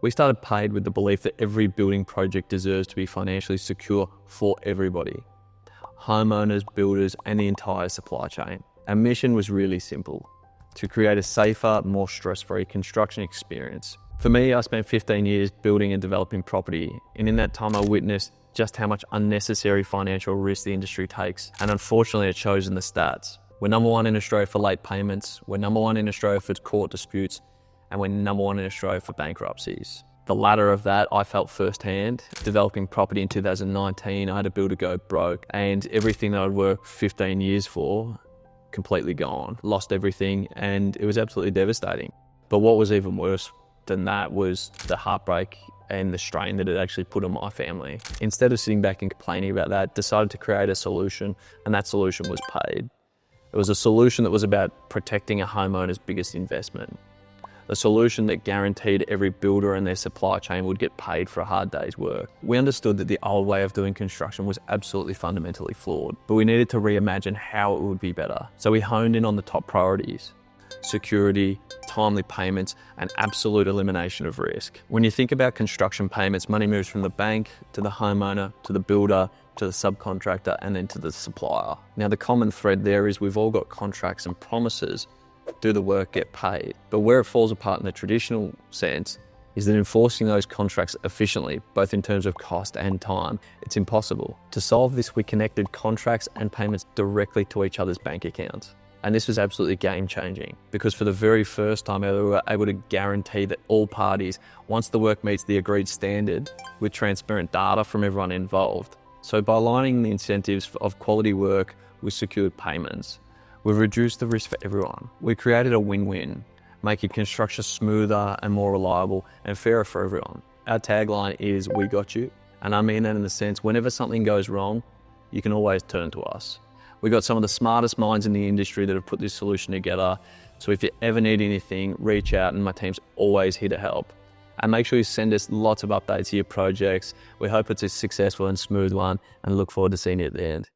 We started Paid with the belief that every building project deserves to be financially secure for everybody. Homeowners, builders, and the entire supply chain. Our mission was really simple: to create a safer, more stress-free construction experience. For me, I spent 15 years building and developing property, and in that time I witnessed just how much unnecessary financial risk the industry takes, and unfortunately it shows in the stats. We're number one in Australia for late payments, we're number one in Australia for court disputes, and we're number one in Australia for bankruptcies. The latter of that I felt firsthand. Developing property in 2019, I had a builder go broke, and everything that I'd worked 15 years for, completely gone. Lost everything, and it was absolutely devastating. But what was even worse than that was the heartbreak and the strain that it actually put on my family. Instead of sitting back and complaining about that, decided to create a solution, and that solution was Paid. It was a solution that was about protecting a homeowner's biggest investment. A solution that guaranteed every builder and their supply chain would get paid for a hard day's work. We understood that the old way of doing construction was absolutely fundamentally flawed, but we needed to reimagine how it would be better. So we honed in on the top priorities: security, timely payments, and absolute elimination of risk. When you think about construction payments, money moves from the bank to the homeowner, to the builder, to the subcontractor, and then to the supplier. Now, the common thread there is we've all got contracts and promises: do the work, get paid. But where it falls apart in the traditional sense is that enforcing those contracts efficiently, both in terms of cost and time, it's impossible. To solve this, we connected contracts and payments directly to each other's bank accounts. And this was absolutely game-changing, because for the very first time ever, we were able to guarantee that all parties, once the work meets the agreed standard, with transparent data from everyone involved. So by aligning the incentives of quality work with secured payments, we've reduced the risk for everyone. We created a win-win, making construction smoother and more reliable and fairer for everyone. Our tagline is, "We got you." And I mean that in the sense, whenever something goes wrong, you can always turn to us. We've got some of the smartest minds in the industry that have put this solution together. So if you ever need anything, reach out, and my team's always here to help. And make sure you send us lots of updates to your projects. We hope it's a successful and smooth one, and look forward to seeing you at the end.